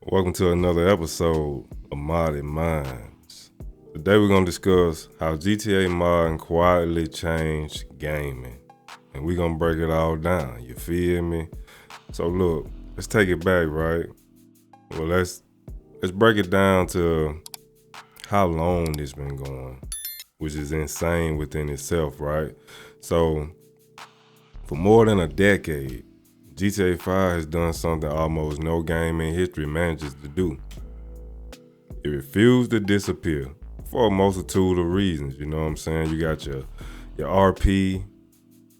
Welcome to another episode of Modded Minds. Today we're going to discuss how GTA modding quietly changed gaming. And we're going to break it all down, you feel me? So look, let's take it back, right? Well, let's break it down to how long this been going, which is insane within itself, right? So for more than a decade, GTA 5 has done something almost no game in history manages to do. It refused to disappear for a multitude of reasons, you know what I'm saying? You got your RP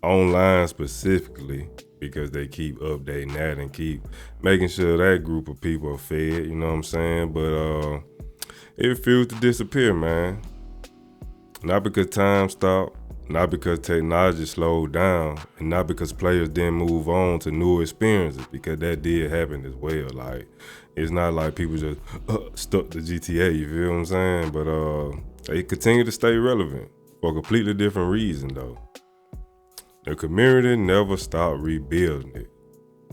online specifically because they keep updating that and keep making sure that group of people are fed, you know what I'm saying? But it refused to disappear, man. Not because time stopped, not because technology slowed down, and not because players didn't move on to new experiences, because that did happen as well. Like, it's not like people just stuck to GTA, you feel what I'm saying? But they continue to stay relevant for a completely different reason, though. The community never stopped rebuilding it,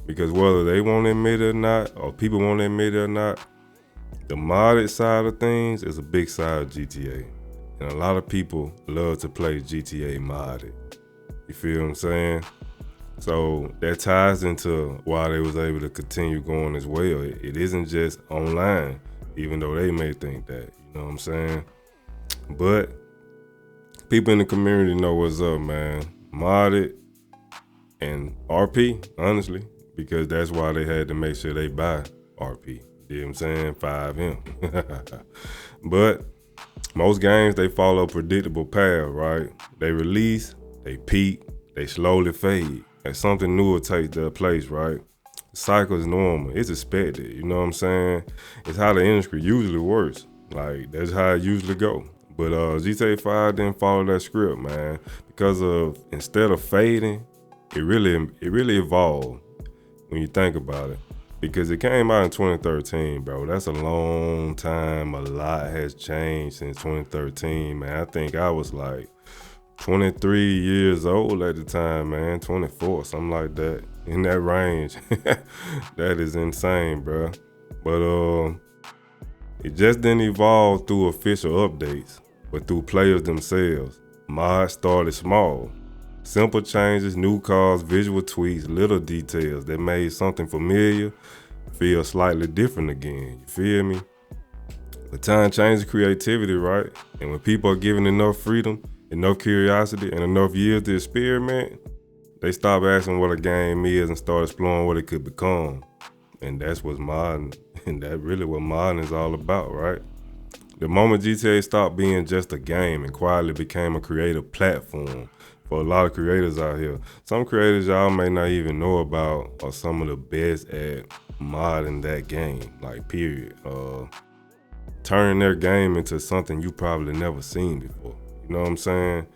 because whether they want to admit it or not, or people want to admit it or not, the modded side of things is a big side of GTA. And a lot of people love to play GTA modded. You feel what I'm saying? So that ties into why they was able to continue going as well. It isn't just online, even though they may think that, you know what I'm saying? But people in the community know what's up, man. Modded and RP, honestly, because that's why they had to make sure they buy RP. You know what I'm saying? 5M. But most games, they follow a predictable path, right? They release, they peak, they slowly fade. And something new will take their place, right? The cycle is normal. It's expected, you know what I'm saying? It's how the industry usually works. Like, that's how it usually go. But GTA 5 didn't follow that script, man. Because instead of fading, it really evolved when you think about it. Because it came out in 2013, bro. That's a long time. A lot has changed since 2013, man. I think I was like 23 years old at the time, man. 24, something like that. In that range. That is insane, bro. But it just didn't evolve through official updates, but through players themselves. Mods started small. Simple changes, new cars, visual tweaks, little details that made something familiar feel slightly different again. You feel me? But time changes creativity, right? And when people are given enough freedom, enough curiosity, and enough years to experiment, they stop asking what a game is and start exploring what it could become. And that's what's modern, and that's really what modern is all about, right? The moment GTA stopped being just a game and quietly became a creative platform for a lot of creators out here. Some creators y'all may not even know about are some of the best at modding that game, like period. Turning their game into something you probably never seen before. You know what I'm saying?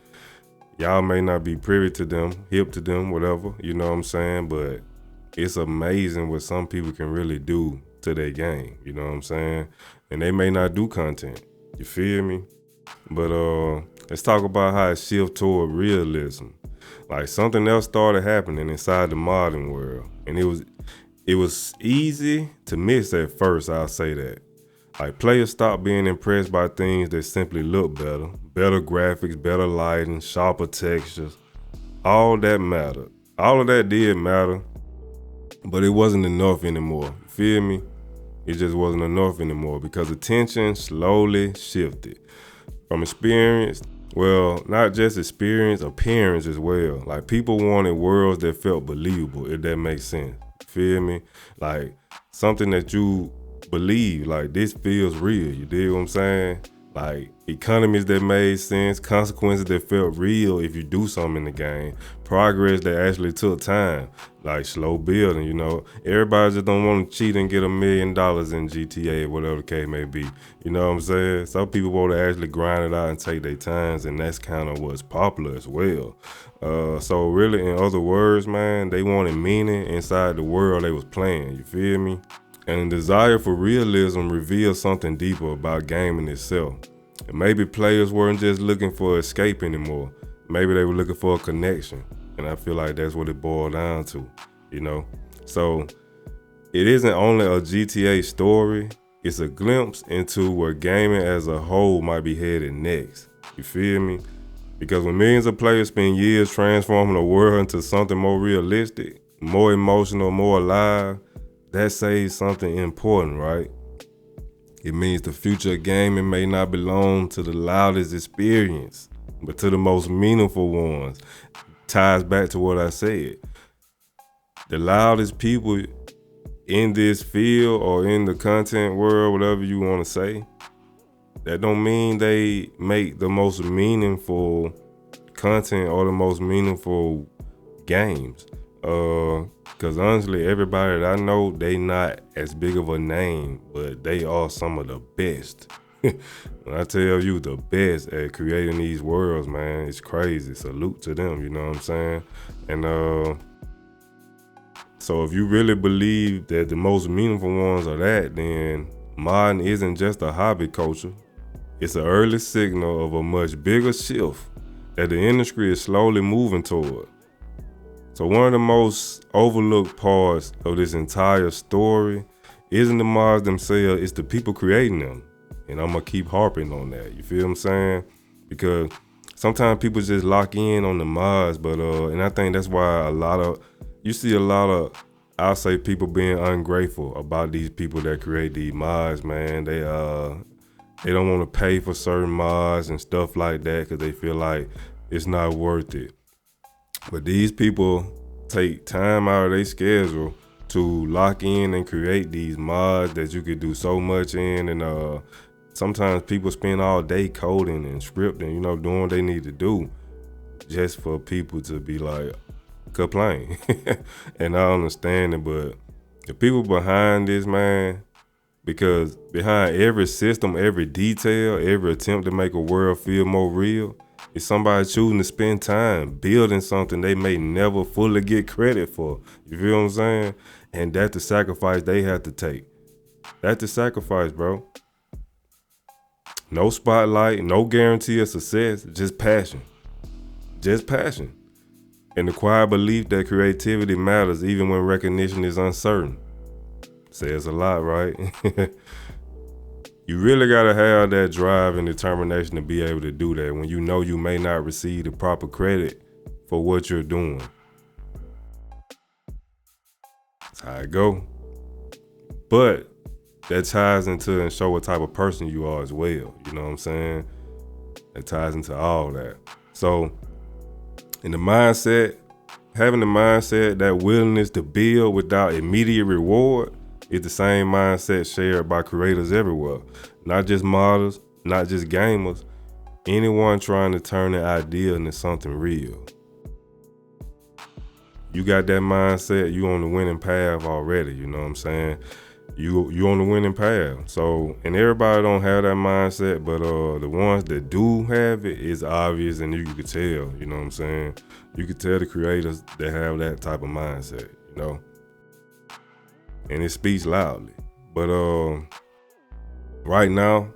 Y'all may not be privy to them, hip to them, whatever, you know what I'm saying? But it's amazing what some people can really do to their game, you know what I'm saying? And they may not do content, you feel me? But let's talk about how it shifted toward realism. Like, something else started happening inside the modern world. And it was easy to miss at first, I'll say that. Like, players stopped being impressed by things that simply look better. Better graphics, better lighting, sharper textures. All that mattered. All of that did matter, but it wasn't enough anymore. You feel me? It just wasn't enough anymore because attention slowly shifted. From experience, well, not just experience, appearance as well. Like, people wanted worlds that felt believable, if that makes sense. Feel me? Like, something that you believe, like, this feels real. You dig what I'm saying? Like, economies that made sense, consequences that felt real if you do something in the game, progress that actually took time, like slow building, you know. Everybody just don't want to cheat and get $1 million in GTA, whatever the case may be. You know what I'm saying? Some people want to actually grind it out and take their times, and that's kind of what's popular as well. So really, in other words, man, they wanted meaning inside the world they was playing, you feel me? And the desire for realism reveals something deeper about gaming itself. And maybe players weren't just looking for escape anymore. Maybe they were looking for a connection. And I feel like that's what it boiled down to, you know? So it isn't only a GTA story, it's a glimpse into where gaming as a whole might be headed next. You feel me? Because when millions of players spend years transforming the world into something more realistic, more emotional, more alive, that says something important, right? It means the future of gaming may not belong to the loudest experience, but to the most meaningful ones. Ties back to what I said. The loudest people in this field or in the content world, whatever you want to say, that don't mean they make the most meaningful content or the most meaningful games. Cause honestly, everybody that I know, they not as big of a name, but they are some of the best. When I tell you the best at creating these worlds, man, it's crazy. Salute to them, you know what I'm saying? And so if you really believe that the most meaningful ones are that, then modding isn't just a hobby culture. It's an early signal of a much bigger shift that the industry is slowly moving toward. So one of the most overlooked parts of this entire story isn't the mods themselves, it's the people creating them. And I'm gonna keep harping on that, you feel what I'm saying? Because sometimes people just lock in on the mods, but and I think that's why you see a lot of, I'll say, people being ungrateful about these people that create these mods, man. They don't want to pay for certain mods and stuff like that because they feel like it's not worth it. But these people take time out of their schedule to lock in and create these mods that you could do so much in. And sometimes people spend all day coding and scripting, you know, doing what they need to do just for people to be like, complain. And I understand it, but the people behind this, man, because behind every system, every detail, every attempt to make a world feel more real, is somebody choosing to spend time building something they may never fully get credit for. You feel what I'm saying? And that's the sacrifice they have to take. That's the sacrifice, bro. No spotlight, no guarantee of success, just passion. Just passion. And the quiet belief that creativity matters even when recognition is uncertain. Says a lot, right? You really gotta have that drive and determination to be able to do that when you know you may not receive the proper credit for what you're doing. That's how it go. But that ties into and show what type of person you are as well. You know what I'm saying? That ties into all that. So in the mindset, having the mindset, that willingness to build without immediate reward, is the same mindset shared by creators everywhere. Not just modders, not just gamers, anyone trying to turn an idea into something real. You got that mindset, you on the winning path already, you know what I'm saying? You on the winning path. So, and everybody don't have that mindset, but the ones that do have it, is obvious and you can tell, you know what I'm saying? You can tell the creators that have that type of mindset, you know? And it speaks loudly. But right now,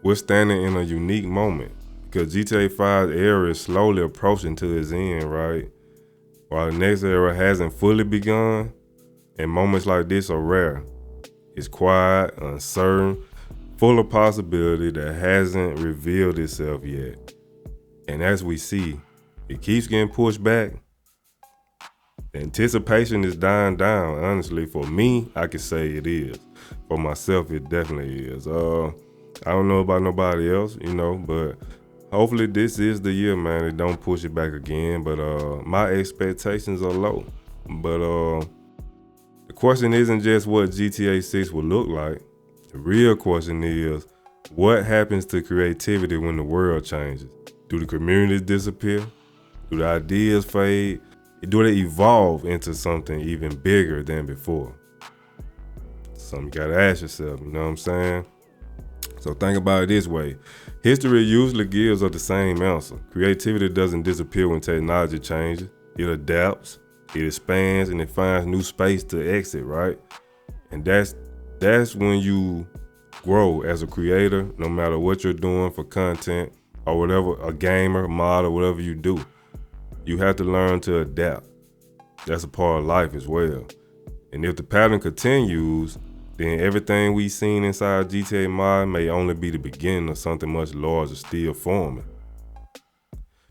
we're standing in a unique moment because GTA 5's era is slowly approaching to its end, right? While the next era hasn't fully begun, and moments like this are rare. It's quiet, uncertain, full of possibility that hasn't revealed itself yet. And as we see, it keeps getting pushed back. The anticipation is dying down, honestly. For me, I can say it is. For myself, it definitely is. I don't know about nobody else, you know, but hopefully this is the year, man. It don't push it back again, but my expectations are low. But the question isn't just what GTA 6 will look like. The real question is, what happens to creativity when the world changes? Do the communities disappear? Do the ideas fade? Do they evolve into something even bigger than before? Something you gotta ask yourself, you know what I'm saying? So think about it this way. History usually gives us the same answer. Creativity doesn't disappear when technology changes. It adapts, it expands, and it finds new space to exit, right? And that's when you grow as a creator, no matter what you're doing for content or whatever, a gamer, model, whatever you do. You have to learn to adapt. That's a part of life as well. And if the pattern continues, then everything we seen inside GTA mod may only be the beginning of something much larger still forming.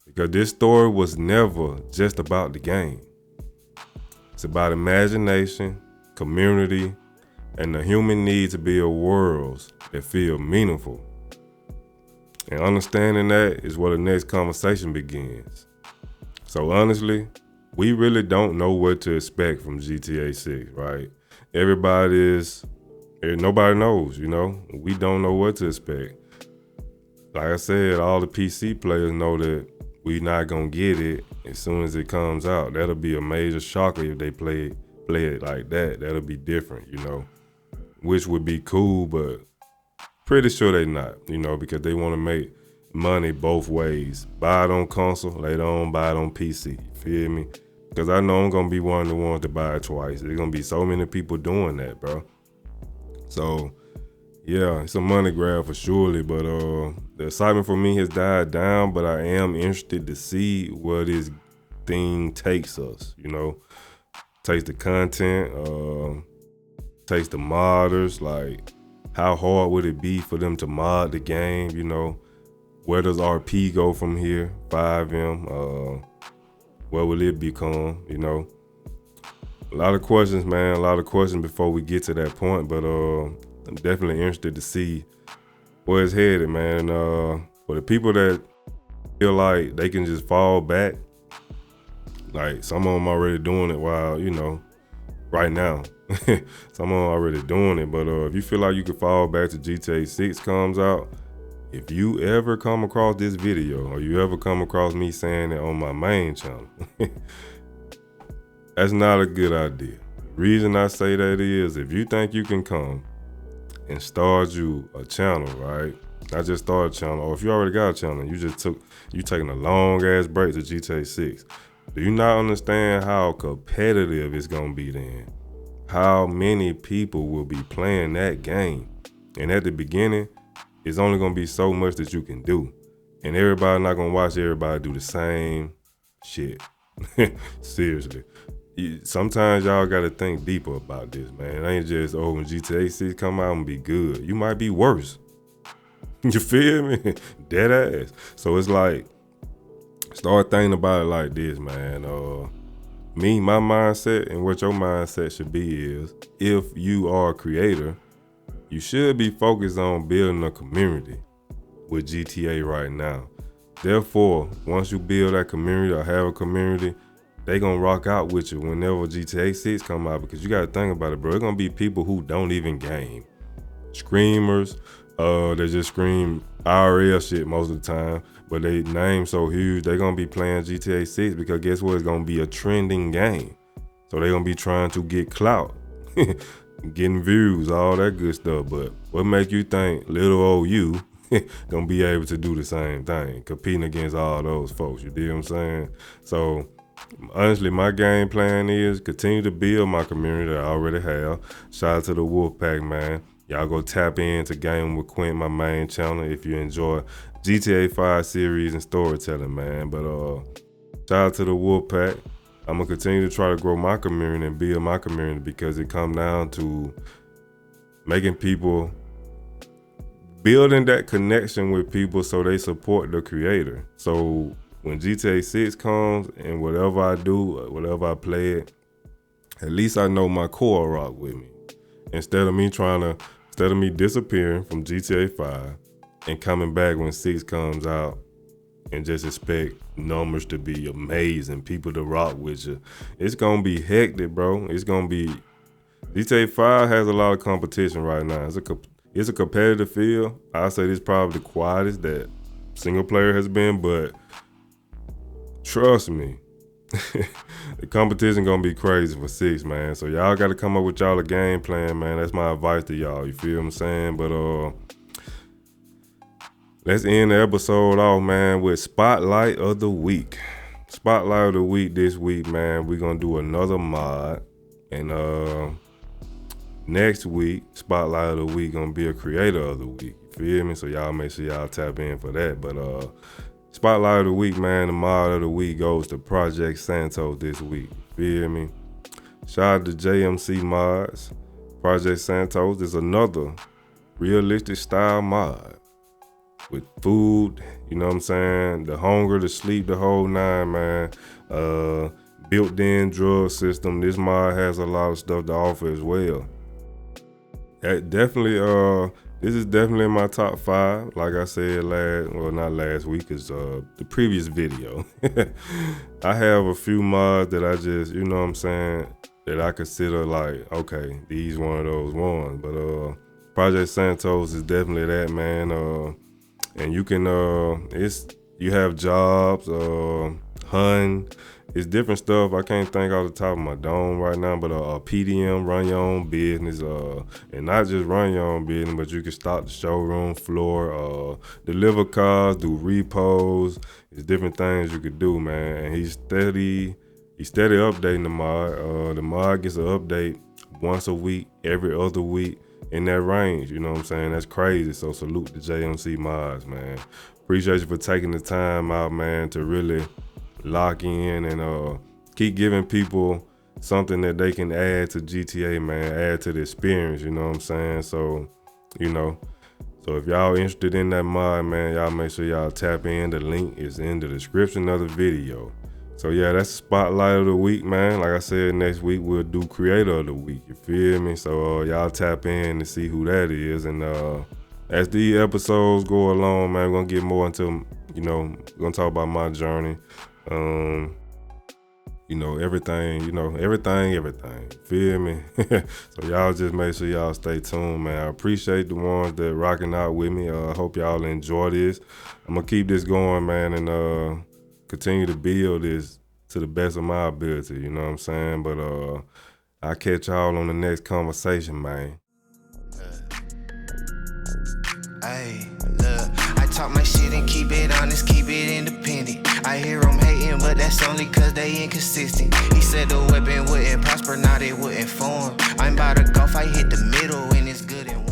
Because this story was never just about the game. It's about imagination, community, and the human need to build worlds that feel meaningful. And understanding that is where the next conversation begins. So honestly, we really don't know what to expect from GTA 6, right? Nobody knows, you know? We don't know what to expect. Like I said, all the PC players know that we not gonna get it as soon as it comes out. That'll be a major shocker if they play it like that. That'll be different, you know? Which would be cool, but pretty sure they not, you know, because they want to make money both ways. Buy it on console, later on buy it on PC. You feel me? Because I know I'm gonna be one of the ones to buy it twice. There's gonna be so many people doing that, bro. So yeah, it's a money grab for surely, but the excitement for me has died down, but I am interested to see where this thing takes us, you know. Takes the content, takes the modders, like how hard would it be for them to mod the game, you know? Where does RP go from here? 5M, what will it become, you know? A lot of questions, man, a lot of questions before we get to that point, but I'm definitely interested to see where it's headed, man. For the people that feel like they can just fall back, like some of them already doing it while, you know, right now. Some of them already doing it, but if you feel like you can fall back to GTA 6 comes out, if you ever come across this video or you ever come across me saying it on my main channel, that's not a good idea. The reason I say that is if you think you can come and start you a channel, right? Not just start a channel, or if you already got a channel, you taking a long ass break to GTA 6. Do you not understand how competitive it's gonna be then? How many people will be playing that game? And at the beginning, it's only gonna be so much that you can do. And everybody not gonna watch everybody do the same shit. Seriously. Sometimes y'all gotta think deeper about this, man. It ain't just, when GTA 6 come out and be good. You might be worse. You feel me? Dead ass. So it's like, start thinking about it like this, man. My mindset and what your mindset should be is, if you are a creator, you should be focused on building a community with GTA right now. Therefore, once you build that community or have a community, they gonna rock out with you whenever GTA 6 come out, because you gotta think about it, bro. It's gonna be people who don't even game. Screamers, they just scream IRL shit most of the time, but they name so huge, they gonna be playing GTA 6 because guess what? It's gonna be a trending game. So they gonna be trying to get clout, getting views, all that good stuff. But what make you think little old you gonna be able to do the same thing, competing against all those folks? You dig what I'm saying? So honestly, my game plan is continue to build my community that I already have. Shout out to the Wolfpack, man. Y'all go tap into Game with Quint, my main channel, if you enjoy GTA 5 series and storytelling, man. But shout out to the Wolfpack. I'm gonna continue to try to grow my community and build my community, because it comes down to making people, building that connection with people so they support the creator. So when GTA 6 comes and whatever I do, whatever I play it, at least I know my core rock with me. Instead of me disappearing from GTA 5 and coming back when 6 comes out and just expect numbers to be amazing, people to rock with you. It's gonna be hectic, bro. It's gonna be, GTA 5 has a lot of competition right now. It's a competitive field. I say this is probably the quietest that single player has been, but trust me, the competition gonna be crazy for 6, man. So y'all gotta come up with y'all a game plan, man. That's my advice to y'all. You feel what I'm saying? But let's end the episode off, man, with Spotlight of the Week. Spotlight of the Week this week, man. We're gonna do another mod. And next week, Spotlight of the Week gonna be a Creator of the Week. You feel me? So y'all make sure y'all tap in for that. But Spotlight of the Week, man, the mod of the week goes to Project Santos this week. You feel me? Shout out to JMC Mods. Project Santos is another realistic style mod with food, you know what I'm saying? The hunger, the sleep, the whole nine, man. Built-in drug system. This mod has a lot of stuff to offer as well. This is definitely in my top 5. Like I said not last week, is the previous video. I have a few mods that I just, you know what I'm saying, that I consider like, okay, these one of those ones. But Project Santos is definitely that, man. And you can you have jobs, hunt. It's different stuff. I can't think off the top of my dome right now, but PDM, run your own business, and not just run your own business, but you can stock the showroom floor, deliver cars, do repos. It's different things you could do, man. And he's steady updating the mod. The mod gets an update once a week, every other week, in that range. You know what I'm saying? That's crazy. So salute to JMC Mods, man. Appreciate you for taking the time out, man, to really lock in and keep giving people something that they can add to GTA, man, add to the experience, you know what I'm saying? So, so if y'all interested in that mod, man, y'all make sure y'all tap in. The link is in the description of the video. So yeah, that's the spotlight of the week, man. Like I said, next week we'll do creator of the week, you feel me? So y'all tap in to see who that is. And as these episodes go along, man, we're gonna get more into, we're gonna talk about my journey. Everything, feel me? So y'all just make sure y'all stay tuned, man. I appreciate the ones that rocking out with me. I hope y'all enjoy this. I'm gonna keep this going, man, and continue to build this to the best of my ability, you know what I'm saying? But I'll catch y'all on the next conversation, man. Hey, look, I talk my shit and keep it honest, keep it independent. I hear them hating, but that's only cause they inconsistent. He said the weapon wouldn't prosper, now they wouldn't form. I'm about to golf, I hit the middle and it's good and